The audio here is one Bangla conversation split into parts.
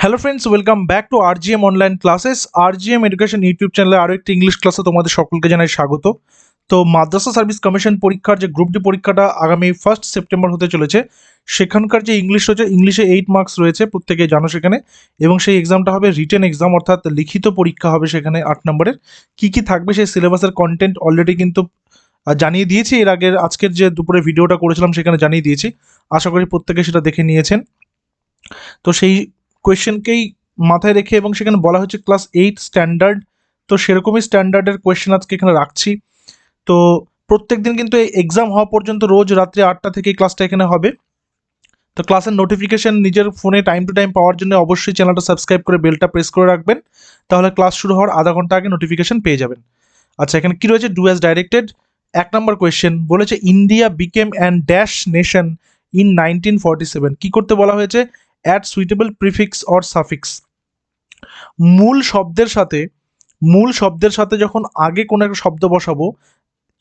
Hello friends, welcome back to RGM online classes. RGM education YouTube চ্যানেলে আরও একটি ইংলিশ ক্লাসে তোমাদের সকলকে জানাই স্বাগত। তো মাদ্রাসা সার্ভিস কমিশন পরীক্ষার যে গ্রুপ ডি পরীক্ষাটা আগামী 1 সেপ্টেম্বর হতে চলেছে, সেখানকার যে ইংলিশ রয়েছে, ইংলিশে 8 মার্কস রয়েছে, প্রত্যেকে জানো সেখানে। এবং সেই এক্সামটা হবে রিটেন এক্সাম, অর্থাৎ লিখিত পরীক্ষা হবে সেখানে 8 নম্বরের। কী কী থাকবে সেই সিলেবাসের কন্টেন্ট অলরেডি কিন্তু জানিয়ে দিয়েছি, এর আগের আজকের যে দুপুরে ভিডিওটা করেছিলাম সেখানে জানিয়ে দিয়েছি। আশা করি প্রত্যেকে সেটা দেখে নিয়েছেন। তো সেই কোয়েশ্চেনকেই মাথায় রেখে, এবং সেখানে বলা হচ্ছে ক্লাস 8 স্ট্যান্ডার্ড, তো সেরকমই স্ট্যান্ডার্ডের কোয়েশ্চেন আজকে এখানে রাখছি। তো প্রত্যেক দিন কিন্তু এক্সাম হওয়া পর্যন্ত রোজ রাত্রি 8টা থেকে ক্লাসটা এখানে হবে। তো ক্লাসের নোটিফিকেশন নিজের ফোনে টাইম টু টাইম পাওয়ার জন্য অবশ্যই চ্যানেলটা সাবস্ক্রাইব করে বেলটা প্রেস করে রাখবেন, তাহলে ক্লাস শুরু হওয়ার আধা ঘন্টা আগে নোটিফিকেশন পেয়ে যাবেন। আচ্ছা, এখানে কি রয়েছে? Do as directed. 1 নম্বর কোয়েশ্চেন বলেছে India became an dash nation in 1947। কি করতে বলা হয়েছে? Add suitable prefix or suffix. মূল শব্দের সাথে যখন আগে কোনো একটা শব্দ বসাবো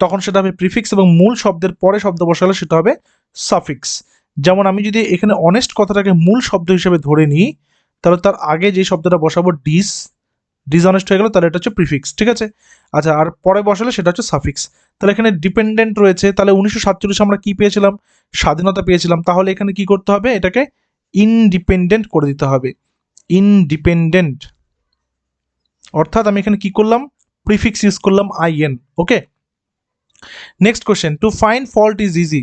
তখন সেটা হবে প্রিফিক্স, এবং মূল শব্দের পরে শব্দ বসালে সেটা হবে সাফিক্স। যেমন আমি যদি এখানে অনেস্ট কথাটাকে মূল শব্দ হিসেবে ধরে নিই, তাহলে তার আগে যে শব্দটা বসাবো ডিসঅনেস্ট হয়ে গেল, তাহলে এটা হচ্ছে প্রিফিক্স, ঠিক আছে? আচ্ছা, আর পরে বসালে সেটা হচ্ছে সাফিক্স। তাহলে এখানে ডিপেন্ডেন্ট রয়েছে, তাহলে 1947 আমরা কি পেয়েছিলাম? স্বাধীনতা পেয়েছিলাম। তাহলে এখানে কি করতে হবে? এটাকে ইনডিপেন্ডেন্ট করে দিতে হবে। ইনডিপেন্ডেন্ট, অর্থাৎ আমি এখানে কি করলাম? প্রিফিক্স ইউজ করলাম IN. Okay, next question, to find fault is easy,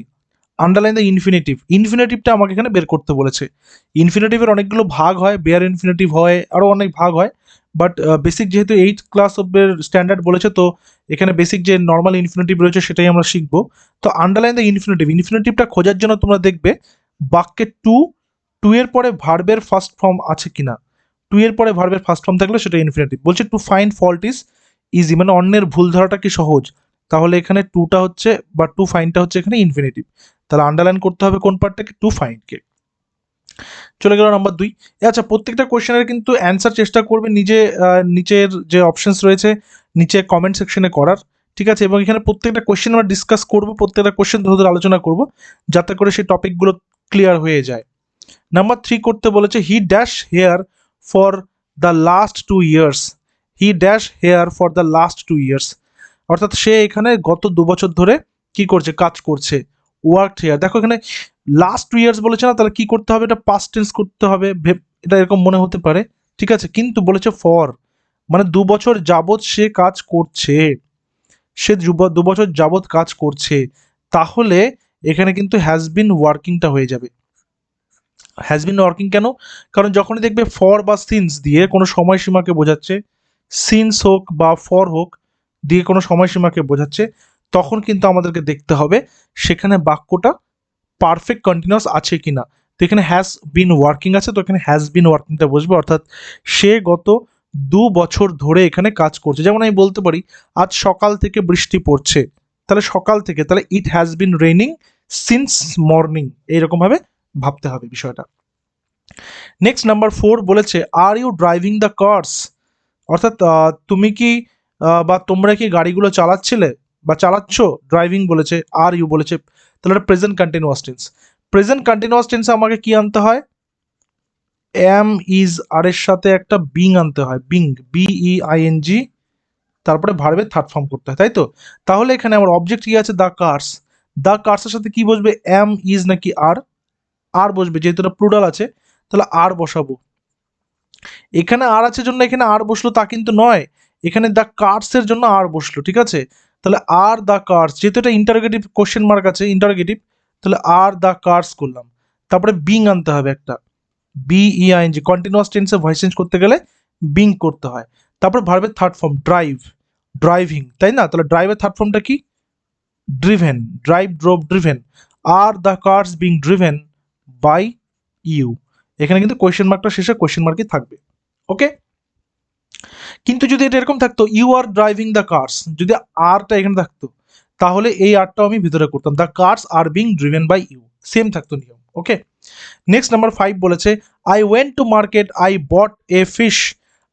underline the infinitive. ইনফিনিটিভটা আমাকে এখানে বের করতে বলেছে। ইনফিনিটিভের অনেকগুলো ভাগ হয়, বেয়ার ইনফিনিটিভ হয়, আরও অনেক ভাগ হয়, বাট বেসিক যেহেতু 8 ক্লাস অফের স্ট্যান্ডার্ড বলেছে, তো এখানে বেসিক যে নর্মাল ইনফিনিটিভ রয়েছে সেটাই আমরা শিখবো। তো আন্ডারলাইন দ্য ইনফিনিটিভটা খোঁজার জন্য তোমরা দেখবে বাক্যে টু এর পরে ভার্বের ফার্স্ট ফর্ম আছে কিনা। টু এর পরে ভার্বের ফার্স্ট ফর্ম থাকলে সেটা ইনফিনিটিভ। বলছে two find fault is easy, মানে অন্যের ভুল ধরাটা কি সহজ, তাহলে এখানে টুটা হচ্ছে বা টু ফাইন্ডটা হচ্ছে এখানে ইনফিনিটিভ। তাহলে আন্ডারলাইন করতে হবে কোন পার্টটাকে? টু ফাইন্ডকে। চলে গেল নাম্বার 2। আচ্ছা, প্রত্যেকটা কোয়েশ্চেনের কিন্তু অ্যান্সার চেষ্টা করবে নিচের যে অপশনস রয়েছে নিচে কমেন্ট সেকশনে করার, ঠিক আছে? এবং এখানে প্রত্যেকটা কোয়েশ্চেন আমরা ডিসকাস করবো, প্রত্যেকটা কোয়েশ্চেন ধরে ধরে আলোচনা করব, যাতে করে সেই টপিকগুলো ক্লিয়ার হয়ে যায়। নাম্বার 3 করতে বলেছে he dash here for the last 2 years. He dash here for the last 2 years, অর্থাৎ সে এখানে গত 2 বছর ধরে কি করছে? কাজ করছে। ওয়ার্কড হেয়ার, দেখো এখানে লাস্ট 2 ইয়ার্স বলেছে না, তাহলে কি করতে হবে? এটা পাস্ট টেন্স করতে হবে। এটা এরকম মনে হতে পারে, ঠিক আছে? কিন্তু বলেছে ফর, মানে 2 বছর যাবৎ সে কাজ করছে। সে 2 বছর যাবৎ কাজ করছে, তাহলে এখানে কিন্তু হ্যাজ বিন ওয়ার্কিংটা হয়ে যাবে। হ্যাজ বিন ওয়ার্কিং কেন? কারণ যখনই দেখবে ফর বা সিন্স দিয়ে কোনো সময়সীমাকে বোঝাচ্ছে, সিন্স হোক বা ফর হোক দিয়ে কোনো সময়সীমাকে বোঝাচ্ছে, তখন কিন্তু আমাদেরকে দেখতে হবে সেখানে বাক্যটা পারফেক্ট কন্টিনিউয়াস আছে কিনা। তো এখানে হ্যাজ বিন ওয়ার্কিং আছে, তো এখানে হ্যাজ বিন ওয়ার্কিংটা বসবে, অর্থাৎ সে গত 2 বছর ধরে এখানে কাজ করছে। যেমন আমি বলতে পারি আজ সকাল থেকে বৃষ্টি পড়ছে, তাহলে সকাল থেকে, তাহলে it has been raining since morning, এইরকমভাবে ভাবতে হবে বিষয়টা। নেক্সট নাম্বার 4 বলেছে are you driving the curse, অর্থাৎ তুমি কি বা তোমরা কি গাড়িগুলো চালাচ্ছিলে বা চালাচ্ছ? ড্রাইভিং বলেছে, আর ইউ বলেছে, তাহলে এটা present continuous tense. Present continuous টেন্সে আমাকে কি আনতে হয়? এম ইজ আর এর সাথে একটা বিং আনতে হয়, বিং, BEING, তারপরে ভার্বের থার্ড ফর্ম করতে হয়, তাই তো? তাহলে এখানে আমার অবজেক্ট কি আছে? The curse. দ্য কার্সের সাথে কি বসবে? এম ইজ নাকি আর? আর বসবে, যেহেতু এটা প্লুরাল আছে, তাহলে আর বসাবো। এখানে আর আছে জন্য এখানে আর বসলো তা কিন্তু নয়, এখানে দ্য কার্সের জন্য আর বসলো, ঠিক আছে? তাহলে আর দ্য কার্স, যেহেতু এটা ইন্টারোগেটিভ কোশ্চেন মার্ক আছে, ইন্টারোগেটিভ, তাহলে আর দ্য কার্স করলাম। তারপরে বিং আনতে হবে একটা, BEING। কন্টিনিউয়াস টেন্সে ভয়েস চেঞ্জ করতে গেলে বিং করতে হয়। তারপর ভার্বের থার্ড ফর্ম ড্রাইভ, ড্রাইভিং, তাই না? তাহলে ড্রাইভের থার্ড ফর্মটা কি? Driven, drive, drove, driven. Are the cars being driven by you. এখানে কিন্তু কোয়েশ্চেন মার্কটা শেষে কোয়েশ্চেন মার্কই থাকবে। ওকে, কিন্তু যদি এটা এরকম থাকতো you are driving the cars, যদি আরটা এখানে থাকতো, তাহলে এই আরটাও আমি ভিতরে করতাম, the cars are being driven by you, same থাকতো নিয়ম। ওকে, নেক্সট নাম্বার 5 বলেছে I went to market I bought a fish.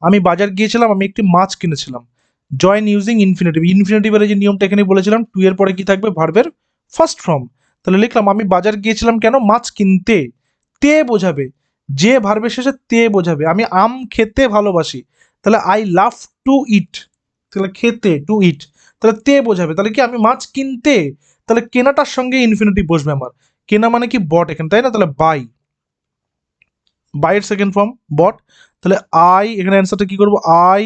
আমি বাজার গিয়েছিলাম, আমি একটি মাছ কিনেছিলাম। Join using infinitive. ইনফিনিটিভের যে নিয়মটা এখানে বলেছিলাম, টু এর পরে কি থাকবে? ভার্বের ফার্স্ট ফর্ম। তাহলে লিখলাম আমি বাজার গিয়েছিলাম কেন? মাছ কিনতে। তে বোঝাবে যে ভার্বের শেষে তে বোঝাবে। আমি আম খেতে ভালোবাসি, তাহলে আই লাভ টু ইট, তাহলে খেতে টু ইট, তাহলে তে বোঝাবে। তাহলে কি আমি মাছ কিনতে, তাহলে কেনাটার সঙ্গে ইনফিনিটিভ বসবে আমার। কেনা মানে কি বট এখানে, তাই না? তাহলে বাই, বাইয়ের সেকেন্ড ফর্ম বট। তাহলে আই, এখানে অ্যান্সারটা কি করবো, I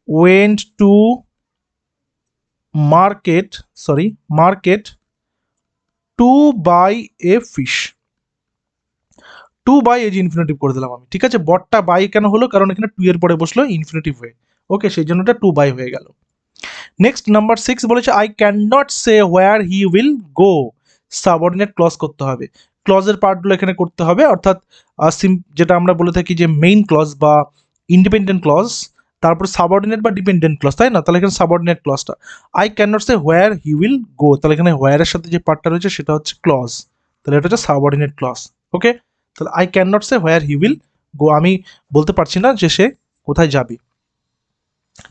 went to market, sorry market to buy a fish. To buy এই যে ইনফিনিটিভ করে দিলাম আমি, ঠিক আছে? বটটা বাই কেন হলো, কারণ এখানে টু এর পরে বসলো ইনফিনিটিভ হয়ে, ওকে, সেই জন্য এটা টু বাই হয়ে গেল। নেক্সট নাম্বার 6 বলেছে I can not say where he will go, subordinate clause করতে হবে। ক্লজের পার্টগুলো এখানে করতে হবে, অর্থাৎ যেটা আমরা বলে থাকি যে মেইন ক্লজ বা ইন্ডিপেন্ডেন্ট ক্লজ, তারপর সাবঅর্ডিনেট বা ডিপেন্ডেন্ট ক্লজ, তাই না? তাহলে এখানে সাবঅর্ডিনেট ক্লজটা I can not say where he will go, তাহলে এখানে হোয়ারের সাথে যে পার্টটা রয়েছে সেটা হচ্ছে ক্লজ, তাহলে এটা হচ্ছে সাবঅর্ডিনেট ক্লজ। ওকে, তাহলে I can not say where he will go, আমি বলতে পারছি না যে সে কোথায় যাবে।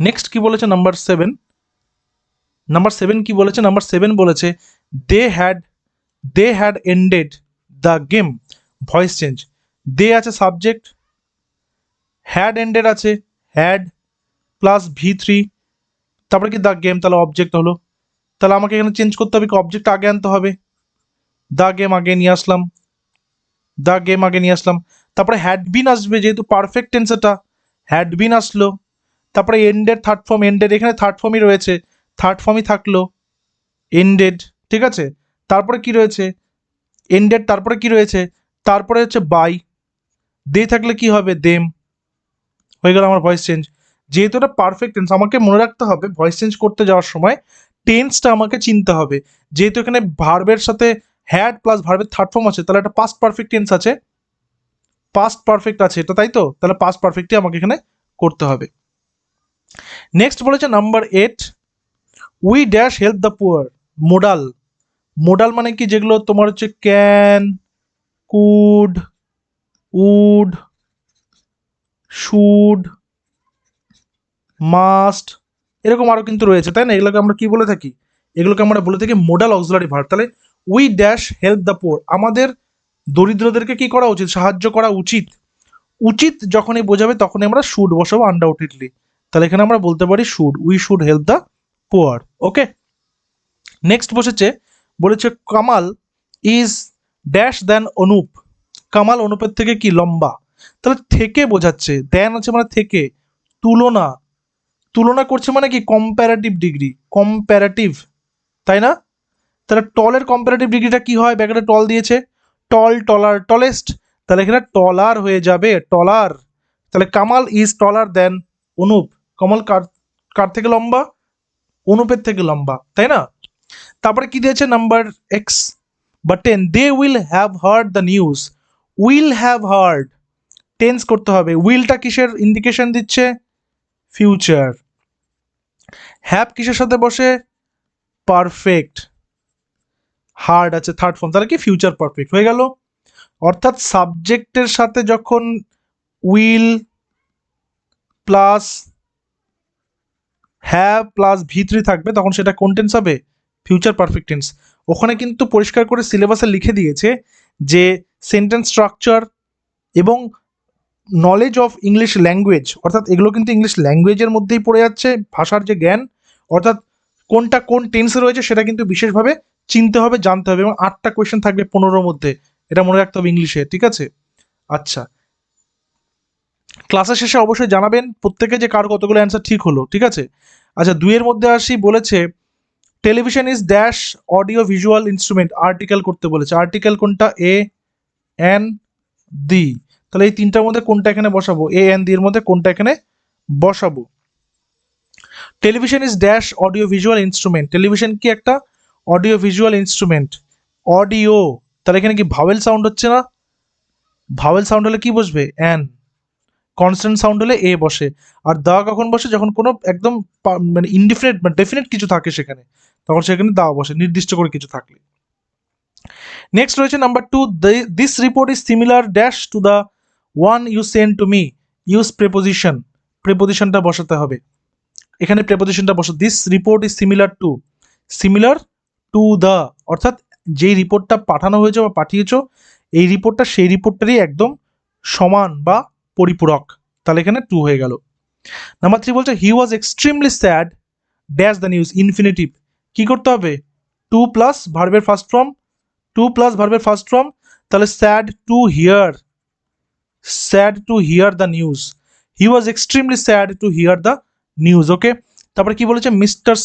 নেক্সট কি বলেছে নাম্বার 7, নাম্বার 7 কি বলেছে, নাম্বার 7 বলেছে they had ended the game, voice change. They আছে সাবজেক্ট, হ্যাড এন্ডেড আছে হ্যাড প্লাস V3, তারপরে কি দ্য গেম, তাহলে অবজেক্ট হলো। তাহলে আমাকে এখানে চেঞ্জ করতে হবে, কি অবজেক্ট আগে আনতে হবে, দ্য গেম আগে নিয়ে আসলাম, দ্য গেম আগে নিয়ে আসলাম। তারপরে হ্যাড বিন আসবে, যেহেতু পারফেক্ট টেন্স এটা, হ্যাড বিন আসলো। তারপরে এন্ডেড থার্ড ফর্ম, এন্ডেড এখানে থার্ড ফর্মই রয়েছে, থার্ড ফর্মই থাকলো এন্ডেড, ঠিক আছে? তারপরে কি রয়েছে এন্ডেড, তারপরে কি রয়েছে, তারপরে হচ্ছে বাই, দে থাকলে কি হবে দেম, হয়ে গেল আমার ভয়েস চেঞ্জ। যেহেতু এটা পারফেক্ট টেন্স, আমাকে মনে রাখতে হবে ভয়েস চেঞ্জ করতে যাওয়ার সময় টেন্সটা আমাকে চিনতে হবে। যেহেতু এখানে ভার্বের সাথে হ্যাড প্লাস ভার্বের থার্ড ফর্ম আছে, তাহলে একটা পাস্ট পারফেক্ট টেন্স আছে, পাস্ট পারফেক্ট আছে এটা, তাই তো? তাহলে পাস্ট পারফেক্টই আমাকে এখানে করতে হবে। নেক্সট বলেছে number 8 we dash help the poor, modal. Modal মানে কি, যেগুলো তোমার হচ্ছে can, could, would, should, must, এরকম আরো কিন্তু রয়েছে, তাই না? এগুলোকে আমরা কি বলে থাকি, এগুলোকে আমরা বলে থাকি মোডাল অক্সিলারি ভার্ব। তাহলে we dash help the poor, আমাদের দরিদ্রদেরকে কি করা উচিত, সাহায্য করা উচিত। উচিত যখনই বোঝাবে তখনই আমরা শুড বসাবো আনডাউটেডলি, তাহলে এখানে আমরা বলতে পারি should, we should help the poor. Okay, next বলেছে কামাল ইজ ড্যাশ দেন অনুপ, কামাল অনুপের থেকে কি লম্বা, তাহলে থেকে বোঝাচ্ছে, দেন আছে মানে থেকে, তুলনা, তুলনা করছে মানে কি কম্প্যারেটিভ ডিগ্রি, কম্প্যারেটিভ, তাই না? তাহলে টলের কম্প্যারেটিভ ডিগ্রিটা কি হয়, ব্যাকেটে টল দিয়েছে, টল, টলার, টলেস্ট, তাহলে এখানে টলার হয়ে যাবে, টলার। তাহলে কামাল ইজ টলার দেন অনুপ, কমল কার কার থেকে লম্বা, অনুপের থেকে লম্বা, তাই না? তারপরে কি দিয়েছে নাম্বার এক্স বা 10 they will have heard the news, will have heard, tense করতে হবে, উইলটা কিসের ইন্ডিকেশন দিচ্ছে, ফিউচার, হ্যাভ কিসের সাথে বসে, পারফেক্ট, হার্ড আছে থার্ড ফর্ম, তাহলে কি ফিউচার পারফেক্ট হয়ে গেল। অর্থাৎ সাবজেক্টের সাথে যখন will plus have plus V3 থাকবে তখন সেটা কোন টেন্স হবে, ফিউচার পারফেক্ট টেন্স। ওখানে কিন্তু পরিষ্কার করে সিলেবাসে লিখে দিয়েছে যে সেন্টেন্স স্ট্রাকচার এবং নলেজ অফ ইংলিশ ল্যাঙ্গুয়েজ, অর্থাৎ এগুলো কিন্তু ইংলিশ ল্যাঙ্গুয়েজের মধ্যেই পড়ে যাচ্ছে, ভাষার যে জ্ঞান, অর্থাৎ কোনটা কোন টেন্সে রয়েছে সেটা কিন্তু বিশেষভাবে চিনতে হবে, জানতে হবে, এবং 8টা কোয়েশ্চেন থাকবে 15-র মধ্যে, এটা মনে রাখতে হবে ইংলিশে, ঠিক আছে? আচ্ছা, ক্লাসের শেষে অবশ্যই জানাবেন প্রত্যেকে যে কার কতগুলো অ্যান্সার ঠিক হলো, ঠিক আছে? আচ্ছা, 2-এর মধ্যে আসি, বলেছে television is dash audio visual instrument, article করতে বলেছে, আর্টিকেল কোনটা, এ এন দি, তাহলে এই তিনটার মধ্যে কোনটা এখানে বসাবো, এ এন দি এর মধ্যে কোনটা এখানে বসাবো। Television is dash audio visual instrument, television কি একটা অডিও ভিজুয়াল ইনস্ট্রুমেন্ট, অডিও, তাহলে এখানে কি ভাওয়েল সাউন্ড হচ্ছে না, ভাওয়েল সাউন্ড হলে কি বসবে, অ্যান, কনস্ট্যান্ট সাউন্ড হলে এ বসে, আর দা কখন বসে, যখন কোনো একদম মানে ইনডিফিনিট মানে ডেফিনেট কিছু থাকে সেখানে, তখন সেখানে দা বসে, নির্দিষ্ট করে কিছু থাকলে। নেক্সট রয়েছে number 2 this report is similar dash to the one you send to me, use preposition, প্রেপোজিশনটা বসাতে হবে, এখানে প্রেপোজিশনটা বসো, this report is similar to the, অর্থাৎ যেই রিপোর্টটা পাঠানো হয়েছে বা পাঠিয়েছো, এই রিপোর্টটা সেই রিপোর্টটারই একদম সমান বা পরিপূরক, তাহলে এখানে টু হয়ে গেল। নাম্বার 3 বলছে he was extremely sad dash the news, infinitive কি করতে হবে, টু প্লাস ভার্বের ফার্স্ট ফর্ম, টু প্লাস ভার্বের ফার্স্ট ফর্ম, তাহলে sad to hear, sad to hear the news, he was extremely sad to hear the news. Okay, তারপরে কি বলেছে mister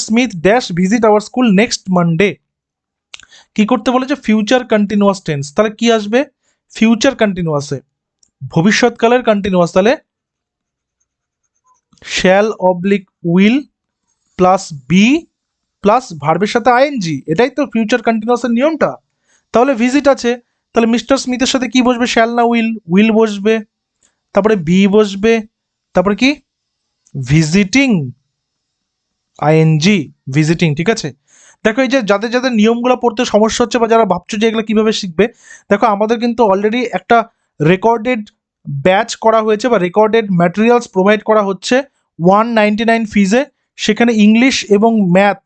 Smith dash visit our school next Monday, কি করতে বলেছে, ফিউচার কন্টিনিউয়াস টেন্স, তাহলে কি আসবে, ফিউচার কন্টিনিউয়াসে ভবিষ্যৎকালের কন্টিনিউয়াস, তাহলে shall oblique will plus be plus ভার্বের সাথে আইএনজি, এটাই তো ফিউচার কন্টিনিউয়াসের নিয়মটা। তাহলে ভিজিট আছে, তাহলে মিস্টার স্মিথের সাথে কি বসবে, শ্যাল না উইল, উইল বসবে, তারপরে বি বসবে, তারপরে কি ভিজিটিং, আইএনজি, ভিজিটিং। ঠিক আছে, দেখো এই যে যাদের যাদের নিয়মগুলো পড়তে সমস্যা হচ্ছে বা যারা ভাবছো যে এগুলো কীভাবে শিখবে, দেখো আমাদের কিন্তু অলরেডি একটা রেকর্ডেড ব্যাচ করা হয়েছে বা রেকর্ডেড ম্যাটেরিয়ালস প্রোভাইড করা হচ্ছে 199 ফিজে, সেখানে ইংলিশ এবং ম্যাথ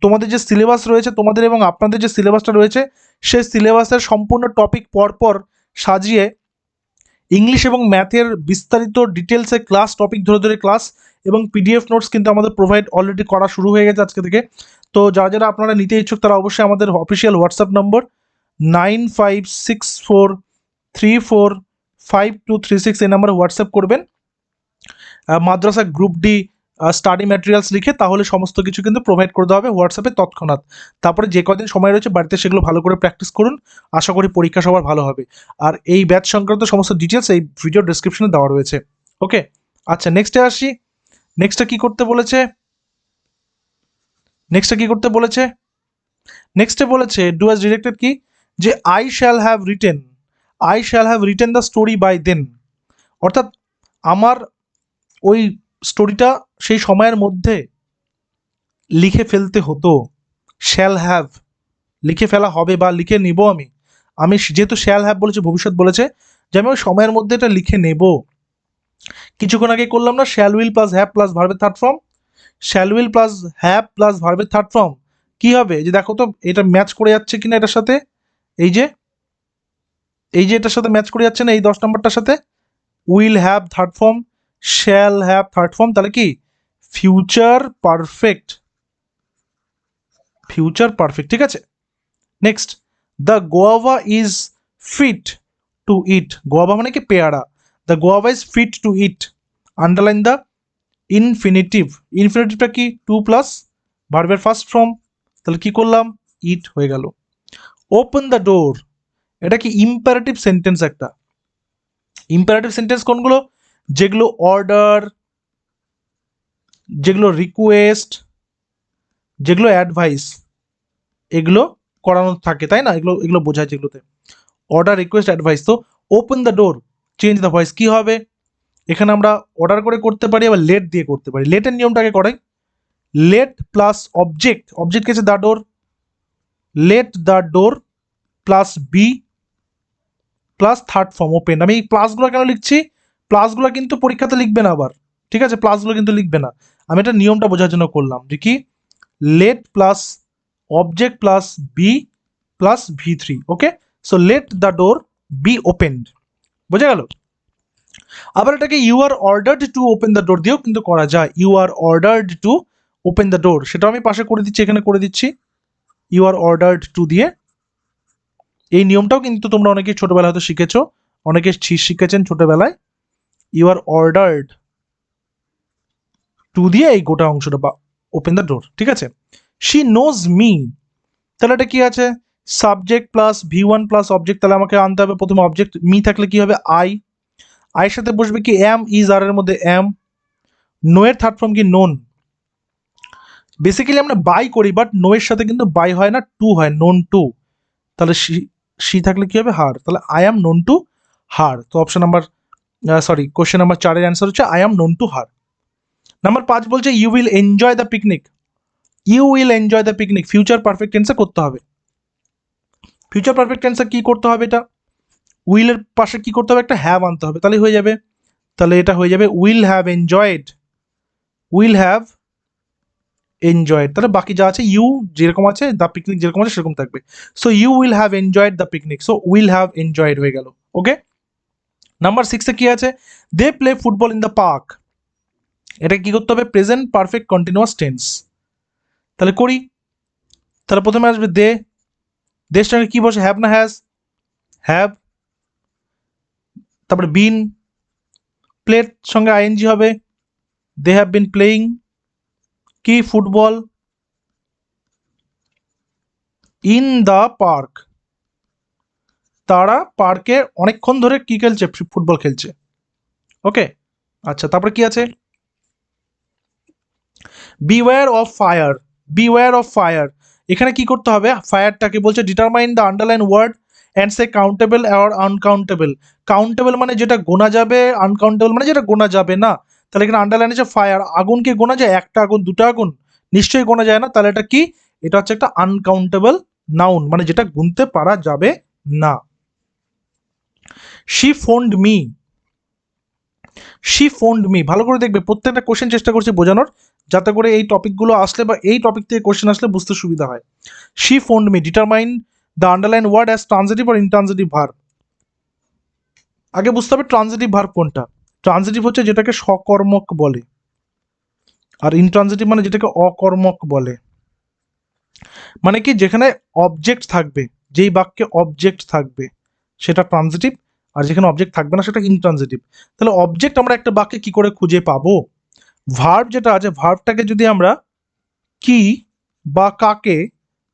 তোমাদের যে সিলেবাস রয়েছে, তোমাদের এবং আপনাদের যে সিলেবাসটা রয়েছে, সেই সিলেবাসের সম্পূর্ণ টপিক পরপর সাজিয়ে ইংলিশ এবং ম্যাথের বিস্তারিত ডিটেলসে ক্লাস, টপিক ধরে ধরে ক্লাস এবং পিডিএফ নোটস কিন্তু আমাদের প্রোভাইড অলরেডি করা শুরু হয়ে গেছে আজকে থেকে। তো যারা যারা আপনারা নিতে ইচ্ছুক তারা অবশ্যই আমাদের অফিসিয়াল হোয়াটসঅ্যাপ নম্বর 9564345236 এই নাম্বারে হোয়াটসঅ্যাপ করবেন মাদ্রাসা গ্রুপ ডি স্টাডি ম্যাটেরিয়ালস লিখে, তাহলে সমস্ত কিছু কিন্তু প্রোভাইড করে দেওয়া হবে হোয়াটসঅ্যাপে তৎক্ষণাৎ। তারপরে যে কদিন সময় রয়েছে বাড়িতে সেগুলো ভালো করে প্র্যাকটিস করুন, আশা করি পরীক্ষা সবার ভালো হবে। আর এই ব্যাচ সংক্রান্ত সমস্ত ডিটেলস এই ভিডিও ডেসক্রিপশনে দেওয়া রয়েছে। ওকে, আচ্ছা নেক্সটে আসি। নেক্সটে কি করতে বলেছে, নেক্সটে বলেছে ডু অ্যাজ ডিরেক্টেড, কি যে I shall have written the story by then, অর্থাৎ আমার ওই স্টোরিটা সেই সময়ের মধ্যে লিখে ফেলতে হতো, শ্যাল হ্যাভ লিখে ফেলা হবে বা লিখে নিব আমি যেহেতু শ্যাল হ্যাভ বলেছে, ভবিষ্যৎ বলেছে, যে আমি ওই সময়ের মধ্যে এটা লিখে নেব। কিছুক্ষণ আগে করলাম না, shall will plus have plus ভার্বের third form, shall will plus have plus ভার্বের থার্ড ফর্ম কি হবে, যে দেখো তো এটা ম্যাচ করে যাচ্ছে কিনা এটার সাথে, এই যে এটার সাথে ম্যাচ করে যাচ্ছে না, এই 10 নম্বরটার সাথে, will have third form, shall have third form, তাহলে কি ফিউচার পারফেক্ট, ঠিক আছে। Next, the guava is fit to eat, guava মানে কি পেয়ারা, the guava is fit to eat, underline the ইনফিনিটিভটা কি টু প্লাস ভার্বের ফার্স্ট ফর্ম, তাহলে কি করলাম, ইট হয়ে গেল। ওপেন দ্য ডোর, এটা কি ইম্পারেটিভ সেন্টেন্স, একটা ইম্পারেটিভ সেন্টেন্স কোনগুলো, যেগুলো অর্ডার, যেগুলো রিকোয়েস্ট, যেগুলো অ্যাডভাইস, এগুলো করানো থাকে, তাই না, এগুলো বোঝায় যেগুলোতে অর্ডার, রিকোয়েস্ট, অ্যাডভাইস। তো open the door, change the voice, কি হবে, এখানে আমরা অর্ডার করে করতে পারি, আবার লেট দিয়ে করতে পারি। লেটের নিয়মটাকে করাই, লেট প্লাস অবজেক্ট কি আছে, the door, let the door plus be plus third form open. আমি এই প্লাসগুলো কেন লিখছি, প্লাসগুলো কিন্তু পরীক্ষাতে লিখবে না আবার, ঠিক আছে, প্লাসগুলো কিন্তু লিখবে না, আমি এটা নিয়মটা বোঝার জন্য করলাম, যে কি let plus object plus be plus V3। Okay, so let the door be opened, বোঝা গেল। আবার এটাকে you are ordered to open the door দিয়েও কিন্তু করা যায়, you are ordered to open the door, সেটাও আমি পাশে করে দিচ্ছি, এখানে করে দিচ্ছি ইউ আর অর্ডার্ড টু দিয়ে। এই নিয়মটাও কিন্তু তোমরা অনেকে ছোটবেলায় হয়তো শিখেছো, অনেকে শিখেছেন ছোটবেলায়, ইউ আর অর্ডার্ড টু দিয়ে এই গোটা অংশটা বা ওপেন দ্য ডোর, ঠিক আছে। শি নোজ মি, তাহলে এটা কি আছে, subject plus V1 plus object, তাহলে আমাকে আনতে হবে প্রথমে অবজেক্ট, মি থাকলে কি হবে আইয়ের সাথে বসবে কি এম, ইজ আর এর মধ্যে এম, নো এর থার্ড ফর্ম কি নোন, বেসিক্যালি আমরা বাই করি বাট নো এর সাথে কিন্তু বাই হয় না, টু হয়, নোন টু, তাহলে শি থাকলে কি হবে হার, তাহলে I am known to her. তো অপশন নাম্বার কোশ্চেন নাম্বার 4 এর অ্যান্সার হচ্ছে I am known to her. Number 5 বলছে you will enjoy the picnic, future perfect টেন্সে করতে হবে। ফিউচার পারফেক্ট টেন্সে কি করতে হবে, এটা উইলের পাশে কি করতে হবে, একটা হ্যাভ আনতে হবে, তাহলে হয়ে যাবে, তাহলে এটা হয়ে যাবে উইল হ্যাভ এনজয়েড, তাহলে বাকি যা আছে ইউ যেরকম আছে, দ্য পিকনিক যেরকম আছে সেরকম থাকবে। So you will have enjoyed the picnic, so will have enjoyed হয়ে গেল। ওকে, নাম্বার 6 এ কি আছে, they play football in the park, এটা কি করতে হবে, প্রেজেন্ট পারফেক্ট কন্টিনিউয়াস টেন্স। তাহলে করি, তাহলে প্রথমে আসবে দে, দেশ সঙ্গে কি বসে, হ্যাভ না হ্যাজ, হ্যাভ, তারপরে বিন, প্লের সঙ্গে আইএনজি হবে, দে হ্যাভ বিন প্লেয়িং, কি ফুটবল, ইন দ্য পার্ক, তারা পার্কে অনেকক্ষণ ধরে কি খেলছে, ফুটবল খেলছে। ওকে, আচ্ছা তারপরে কি আছে, beware of fire, beware of fire, এখানে কি করতে হবে, ফায়ারটাকে বলছে determine the underline word and say countable or uncountable, countable মানে যেটা গোনা যাবে, আনকাউন্টেবল মানে যেটা গোনা যাবে না। তাহলে এখানে আন্ডারলাইন আছে ফায়ার, আগুনকে গোনা যায়, একটা আগুন দুটো আগুন নিশ্চয়ই গোনা যায় না, তাহলে এটা কি, এটা হচ্ছে একটা আনকাউন্টেবল নাউন, মানে যেটা গুনতে পারা যাবে না। She phoned me, she phoned me, ভালো করে দেখবে, প্রত্যেকটা কোশ্চেন চেষ্টা করছি বোঝানোর, যাতে করে এই টপিকগুলো আসলে বা এই টপিক থেকে কোশ্চেন আসলে বুঝতে সুবিধা হয়। She phoned me, determine the underline word as transitive আর ইনট্রানজিটিভ ভার্ব। আগে বুঝতে হবে ট্রানজিটিভ ভার্ব কোনটা, ট্রানজিটিভ হচ্ছে যেটাকে সকর্মক বলে, আর ইনট্রানজিটিভ মানে যেটাকে অকর্মক বলে। মানে কি, যেখানে অবজেক্ট থাকবে, যেই বাক্যে অবজেক্ট থাকবে সেটা ট্রানজিটিভ, আর যেখানে অবজেক্ট থাকবে না সেটা ইনট্রানজিটিভ। তাহলে অবজেক্ট আমরা একটা বাক্যে কি করে খুঁজে পাবো, ভার্ব যেটা আছে, ভার্বটাকে যদি আমরা কি বা কাকে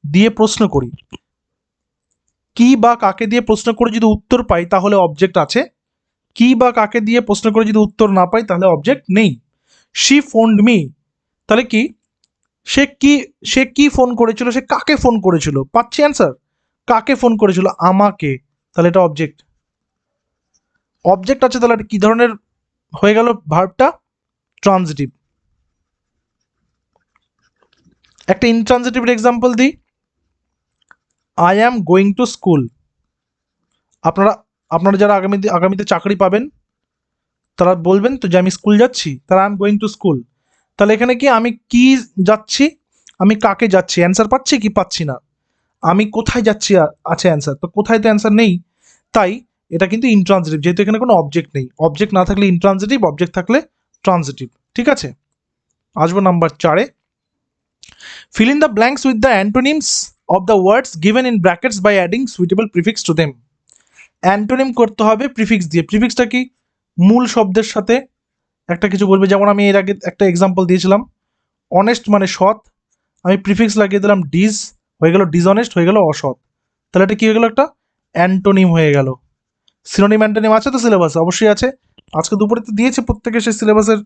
দিয়ে প্রশ্ন করি, কি বা কাকে দিয়ে প্রশ্ন করে যদি উত্তর পাই তাহলে অবজেক্ট আছে, কি বা কাকে দিয়ে প্রশ্ন করে যদি উত্তর না পাই তাহলে অবজেক্ট নেই। শি ফোন্ড মি, তাহলে কি, সে কি ফোন করেছিল, সে কাকে ফোন করেছিল, পাচ্ছি অ্যান্সার, কাকে ফোন করেছিল, আমাকে, তাহলে এটা অবজেক্ট, অবজেক্ট আছে, তাহলে এটা কি ধরনের হয়ে গেল ভার্বটা, ট্রানজিটিভ। একটা ইনট্রানজিটিভের এক্সাম্পল দিই, I am going to school, আপনারা আপনারা যারা আগামীতে চাকরি পাবেন তারা বলবেন তো যে আমি স্কুল যাচ্ছি, তারা I am going to school. তাহলে এখানে কি, আমি কি যাচ্ছি, আমি কাকে যাচ্ছি, অ্যান্সার পাচ্ছি কি পাচ্ছি না, আমি কোথায় যাচ্ছি আছে অ্যান্সার, তো কোথায় তো অ্যান্সার নেই, তাই এটা কিন্তু ইনট্রানজিটিভ, যেহেতু এখানে কোনো অবজেক্ট নেই, অবজেক্ট না থাকলে ইনট্রানজিটিভ, অবজেক্ট থাকলে ট্রানজিটিভ। ঠিক আছে, আসবো number 4-এ, fill in the blanks with the antonyms of the words given in brackets by adding suitable prefix to them. Antonym করতে হবে প্রিফিক্স দিয়ে, প্রিফিক্সটা কি, মূল শব্দের সাথে একটা কিছু বলবে, যেমন আমি এর আগে একটা এক্সাম্পল দিয়েছিলাম, অনেস্ট মানে সৎ, আমি প্রিফিক্স লাগিয়ে দিলাম ডিজ, হয়ে গেল ডিসঅনেস্ট, হয়ে গেল অসৎ, তাহলে এটা কি হয়ে গেল, একটা অ্যান্টোনিম হয়ে গেল। সিনোনিম অ্যান্টোনিম আছে তো সিলেবাসে, অবশ্যই আছে, আজকে দুপুরে তো দিয়েছে প্রত্যেকে সেই সিলেবাসের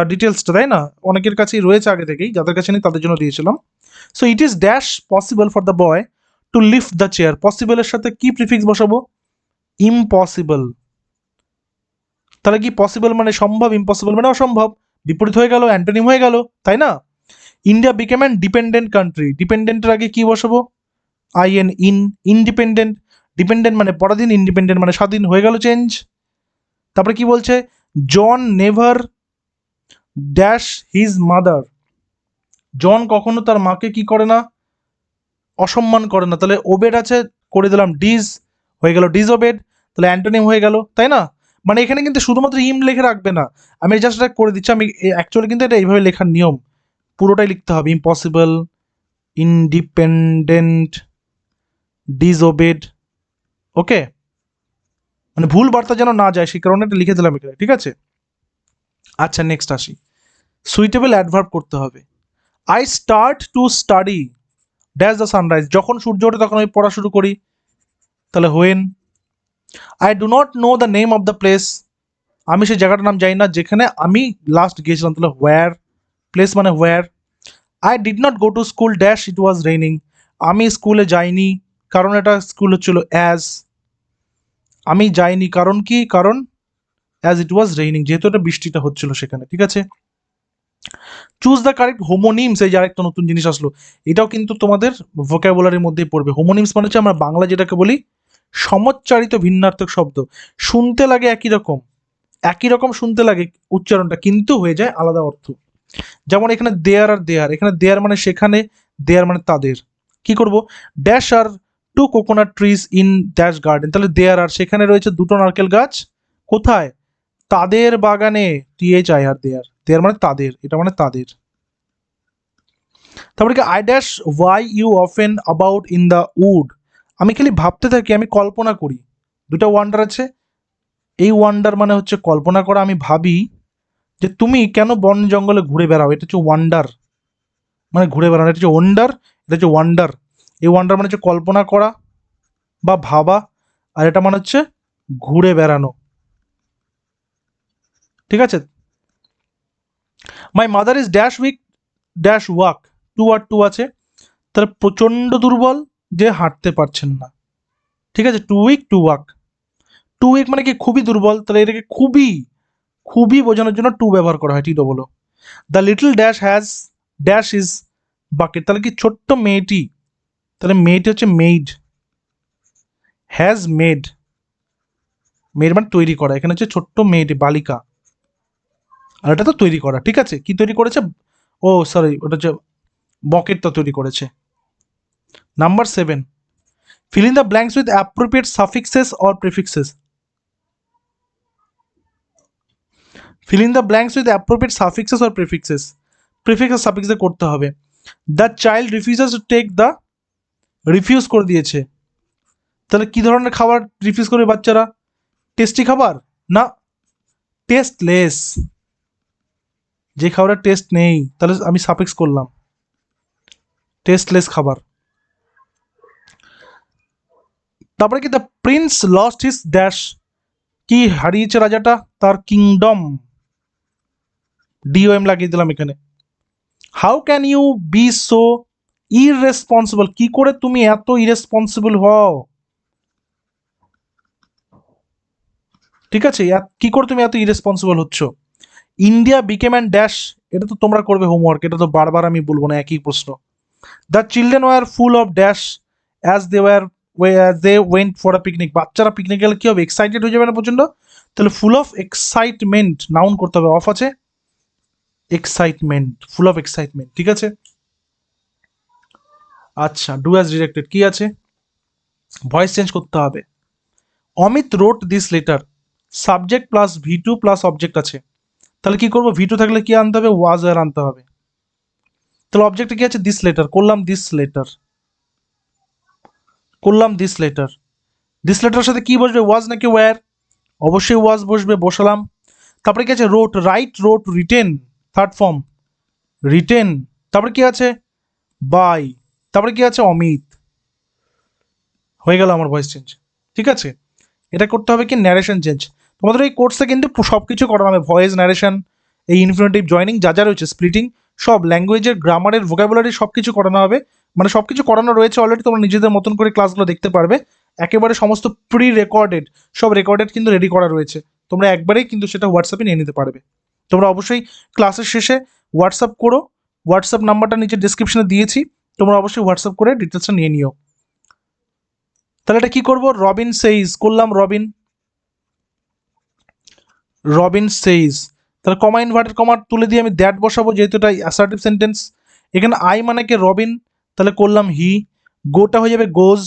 ডিটেলসটা, তাই না, অনেকের কাছেই রয়েছে আগে থেকেই, যাদের কাছে নেই তাদের জন্য দিয়েছিলাম। So it is dash possible for the boy to lift the chair, পসিবলের সাথে কি প্রিফিক্স বসাবো, ইম্পসিবল, তাহলে কি পসিবল মানে সম্ভব, ইম্পসিবল মানে অসম্ভব, বিপরীত হয়ে গেল, অ্যান্টোনিম হয়ে গেল, তাই না। India became an dependent country, ডিপেন্ডেন্টের আগে কি বসাবো, আইএন, ইনডিপেন্ডেন্ট, ডিপেন্ডেন্ট মানে পরাধীন, ইন্ডিপেন্ডেন্ট মানে স্বাধীন, হয়ে গেল চেঞ্জ। তারপরে কি বলছে, জন নেভার ড্যাশ হিজ মাদার, জন কখনো তার মাকে কি করে না, অসম্মান করে না, তাহলে ওবেড আছে, করে দিলাম ডিজ, হয়ে গেল ডিসওবেড, তাহলে অ্যান্টোনিম হয়ে গেল, তাই না। মানে এখানে কিন্তু শুধুমাত্র ইম লিখে রাখবে না, আমি জাস্ট এটা করে দিচ্ছি, আমি অ্যাকচুয়ালি কিন্তু এটা এইভাবে লেখার নিয়ম, পুরোটাই লিখতে হবে, ইম্পসিবল, ইনডিপেন্ডেন্ট, ডিসওবেড। ওকে, মানে ভুল বার্তা যেন না যায় সেই কারণে এটা লিখে দিলাম এখানে, ঠিক আছে। আচ্ছা নেক্সট আসি, সুইটেবল অ্যাডভার্ব করতে হবে। I start to study dash the sunrise, যখন সূর্য ওঠে তখন আমি পড়া শুরু করি, তাহলে when. I do not know the name of the place, আমি সেই জায়গাটার নাম জানি না যেখানে আমি লাস্ট গিয়েছিলাম, তাহলে হোয়ার, প্লেস মানে where. I did not go to school dash it was raining, আমি স্কুলে যাইনি কারণ এটা স্কুল হচ্ছিল অ্যাজ, আমি যাইনি কারণ কি, কারণ অ্যাজ ইট ওয়াজ রেইনিং, যেহেতু এটা বৃষ্টিটা হচ্ছিল সেখানে, ঠিক আছে। চুজ দ্য কারেক্ট হোমোনিমস, এই যে আরেকটা নতুন জিনিস আসলো, এটাও কিন্তু তোমাদের ভোকাবুলারির মধ্যেই পড়বে। হোমোনিমস মানে হচ্ছে আমরা বাংলা যেটাকে বলি সমচ্চারিত ভিন্নার্থক শব্দ, শুনতে লাগে একই রকম, একই রকম শুনতে লাগে উচ্চারণটা, কিন্তু হয়ে যায় আলাদা অর্থ। যেমন এখানে দেয়ার আর দেয়ার, এখানে দেয়ার মানে সেখানে, দেয়ার মানে তাদের। কি করব, dash are two coconut trees in dash garden, তাহলে দেয়ার আর সেখানে রয়েছে দুটো নারকেল গাছ, কোথায়, তাদের বাগানে, টিএইচ আই আর দেয়ার, দেয়ার মানে তাদের, এটা মানে তাদের। তারপরে কি I dash why you often about in the wood, আমি খালি ভাবতে থাকি, আমি কল্পনা করি, দুটো ওয়ান্ডার আছে, এই ওয়ান্ডার মানে হচ্ছে কল্পনা করা, আমি ভাবি যে তুমি কেন বন জঙ্গলে ঘুরে বেড়াও, এটা হচ্ছে ওয়ান্ডার, মানে ঘুরে বেড়ানো, এটা হচ্ছে ওয়ান্ডার, এটা হচ্ছে ওয়ান্ডার। এই ওয়ান্ডার মানে হচ্ছে কল্পনা করা বা ভাবা, আর এটা মানে হচ্ছে ঘুরে বেড়ানো, ঠিক আছে। My mother is dash weak dash walk, too আর টু আছে, তাহলে প্রচণ্ড দুর্বল যে হাঁটতে পারছেন না, ঠিক আছে, too weak to walk. Too weak মানে কি খুবই দুর্বল, তাহলে এটাকে খুবই খুবই বোঝানোর জন্য টু ব্যবহার করা হয়, T double. The little dash has dash is bucket, তাহলে কি ছোট্ট মেয়েটি, তাহলে মেয়েটি হচ্ছে মেড, হ্যাজ মেড, মেড মানে তৈরি করা, এখানে হচ্ছে ছোট্ট মেয়েটি বালিকা, আর এটা তো তৈরি করা, ঠিক আছে, কি তৈরি করেছে, ও সরি ওটা হচ্ছে বকেটটা তৈরি করেছে। Number 7, fill in the blanks with appropriate suffixes or prefixes. Fill in the blanks with appropriate suffixes or prefixes. Prefix আর suffix এ করতে হবে। The child refuses to take the, refuse করে দিয়েছে, তাহলে কি ধরনের খাবার রিফিউজ করবে বাচ্চারা, টেস্টি খাবার না, টেস্টলেস, যে খাবারের টেস্ট নেই, তাহলে আমি সাফিক্স করলাম টেস্টলেস খাবার। তারপরে কি the prince lost his dash, কি হারিয়েছে রাজাটা, তার কিংডম, ডিওএম লাগিয়ে দিলাম এখানে। How can you be so irresponsible, কি করে তুমি এত ইরেসপন্সিবল হও, ঠিক আছে, কি করে তুমি এত ইরেসপন্সিবল হচ্ছ। ইন্ডিয়া বিকেম অ্যান্ড ড্যাশ, এটা তো তোমরা করবে হোমওয়ার্ক, এটা তো বারবার আমি বলবো না, একই প্রশ্ন। The children were full of dash as they went for a picnic, বাচ্চারা পিকনিক গেলে কি হবে, এক্সাইটেড হয়ে যাবে না প্রচন্ড, তাহলে ফুল অফ এক্সাইটমেন্ট, নাউন করতে হবে, অফ আছে, এক্সাইটমেন্ট, ফুল অফ এক্সাইটমেন্ট, ঠিক আছে। আচ্ছা, ডু অ্যাজ ডিরেক্টেড কি আছে, ভয়েস চেঞ্জ করতে হবে। Amit wrote this letter, subject plus V2 plus object আছে, তাহলে কি করবো, V2 থাকলে কি আনতে হবে, ওয়াজ আর আনতে হবে, তাহলে অবজেক্টে কি আছে, দিস লেটার, করলাম দিস লেটার, করলাম দিস লেটার, দিস লেটারের সাথে কি বসবে, ওয়াজ নাকি ওয়্যার, অবশ্যই ওয়াজ বসবে, বসালাম। তারপরে কি আছে, wrote, write, wrote, written, third form, written, তারপরে কি আছে, বাই, তারপরে কি আছে, অমিত, হয়ে গেল আমার ভয়েস চেঞ্জ, ঠিক আছে। এটা করতে হবে কি, ন্যারেশন চেঞ্জ, তোমাদের এই কোর্সে কিন্তু সব কিছু করানো হবে, ভয়েস, ন্যারেশন, এই ইনফিনিটিভ জয়নিং যা যা রয়েছে, স্প্লিটিং, সব ল্যাঙ্গুয়েজের, গ্রামারের, ভোকাবুলারি সব কিছু করানো হবে, মানে সব কিছু করানো রয়েছে অলরেডি, তোমরা নিজেদের মতন করে ক্লাসগুলো দেখতে পারবে, একেবারে সমস্ত প্রি রেকর্ডেড, সব রেকর্ডেড কিন্তু রেডি করা রয়েছে, তোমরা একবারেই কিন্তু সেটা হোয়াটসঅ্যাপে নিয়ে নিতে পারবে। তোমরা অবশ্যই ক্লাসের শেষে হোয়াটসঅ্যাপ করো, হোয়াটসঅ্যাপ নাম্বারটা নিচে ডিসক্রিপশনে দিয়েছি, তোমরা অবশ্যই হোয়াটসঅ্যাপ করে ডিটেলসটা নিয়ে নিও। তাহলে এটা কি করবো, রবিন সেইজ, করলাম রবিন, রবিন সেইজ, তাহলে কমা ইনভার্টেড কমা তুলে দিয়ে আমি দ্যাট বসাবো, যেহেতু এটা অ্যাসার্টিভ সেন্টেন্স, এখানে আই মানে কে, রবিন, তাহলে করলাম হি, গোটা হয়ে যাবে গোজ,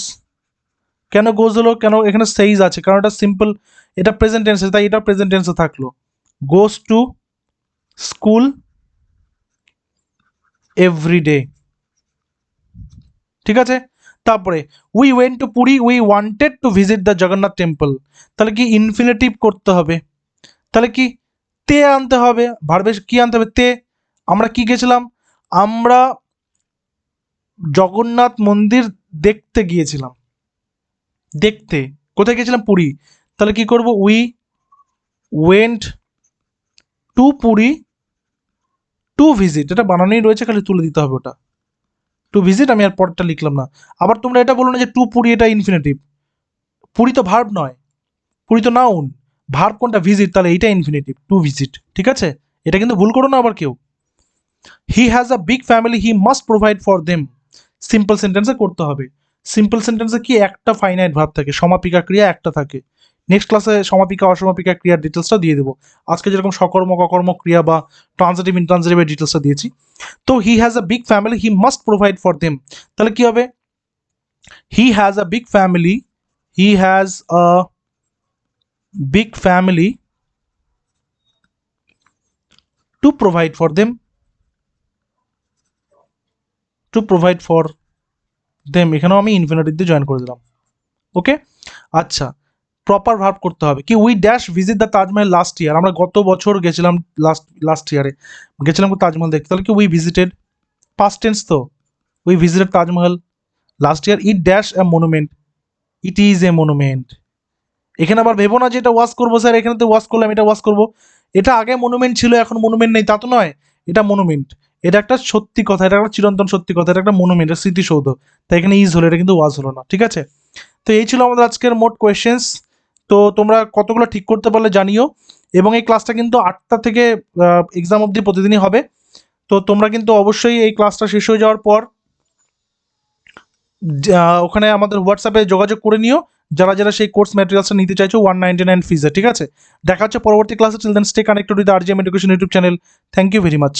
কেন গোজ হলো, কেন এখানে সেইজ আছে, কারণ এটা সিম্পল, এটা প্রেজেন্ট টেন্সে, তাই এটা প্রেজেন্ট টেন্সে থাকলো, গোজ টু স্কুল এভরিডে, ঠিক আছে। তারপরে we went to Puri, we wanted to visit the Jagannath temple, তাহলে কি ইনফিনিটিভ করতে হবে, তাহলে কি তে আনতে হবে, ভার্বে কি আনতে হবে, তে, আমরা কি গেছিলাম, আমরা জগন্নাথ মন্দির দেখতে গিয়েছিলাম, দেখতে, কোথায় গেছিলাম, পুরী, তাহলে কি করব, we went to Puri to visit, এটা বানানোই রয়েছে, খালি তুলে দিতে হবে ওটা, টু ভিজিট, আমি আর পরেরটা লিখলাম না। আবার তোমরা এটা বলো না যে টু পুরী এটা ইনফিনিটিভ, পুরী তো ভার্ব নয়, পুরী তো নাউন, ভার্ব কোনটা, ভিজিট, তাহলে এইটা ইনফিনিটিভ, টু ভিজিট, ঠিক আছে, এটা কিন্তু ভুল করো না আবার কেউ। He has a big family, he must provide for them, simple সেন্টেন্সে করতে হবে, সিম্পল সেন্টেন্সে কি একটা ফাইনাইট ভার্ব থাকে, সমাপিকা ক্রিয়া একটা থাকে, নেক্সট ক্লাসে সমাপিকা অসমাপিকা ক্রিয়ার ডিটেলসটা দিয়ে দেবো। আজকে যেরকম সকর্ম ককর্ম ক্রিয়া বা ট্রান্সিটিভ ইনট্রান্সিটিভের ডিটেলসটা দিয়েছি। তো he has a big family, he must provide for them. তাহলে কি হবে? He has a big family, he has a big family to provide for them, to provide for them, এখানেও আমি ইনফিনিটিভ দিয়ে জয়েন করে দিলাম। ওকে, আচ্ছা, প্রপার ভার্ব করতে হবে কি, we dash visit the Taj Mahal last year, আমরা গত বছর গেছিলাম, লাস্ট ইয়ারে গেছিলাম তাজমহল দেখতে। তাহলে কি উই ভিজিটেড, পাস্ট টেন্স তো, we visited Taj Mahal last year. It dash a monument, it is a monument. এখানে আবার ভেবো না যে এটা ওয়াশ করবো স্যার, এখানে তো ওয়াশ করলাম, এটা ওয়াশ করবো, এটা আগে মনুমেন্ট ছিল এখন মনুমেন্ট নেই, তা তো নয়, এটা মনুমেন্ট। এটা একটা সত্যি কথা, এটা একটা চিরন্তন সত্যি কথা, এটা একটা মনুমেন্ট, এটা স্মৃতিসৌধ। তাই এখানে ইজ হলো, এটা কিন্তু ওয়াজ হলো না, ঠিক আছে? তো এই ছিল আমাদের আজকের মোট কোয়েশ্চেন্স। তো তোমরা কতগুলো ঠিক করতে পারলে জানিও, এবং এই ক্লাসটা কিন্তু 8টা থেকে এক্সাম অবধি প্রতিদিনই হবে। তো তোমরা কিন্তু অবশ্যই এই ক্লাসটা শেষ হয়ে যাওয়ার পর ওখানে আমাদের হোয়াটসঅ্যাপে যোগাযোগ করে নিও, যারা যারা সেই কোর্স ম্যাটেরিয়ালসটা নিতে চাইছো 199 ফিজে, ঠিক আছে? দেখা হচ্ছে পরবর্তী ক্লাসে। Till then stay connected with RGM education YouTube channel. Thank you very much.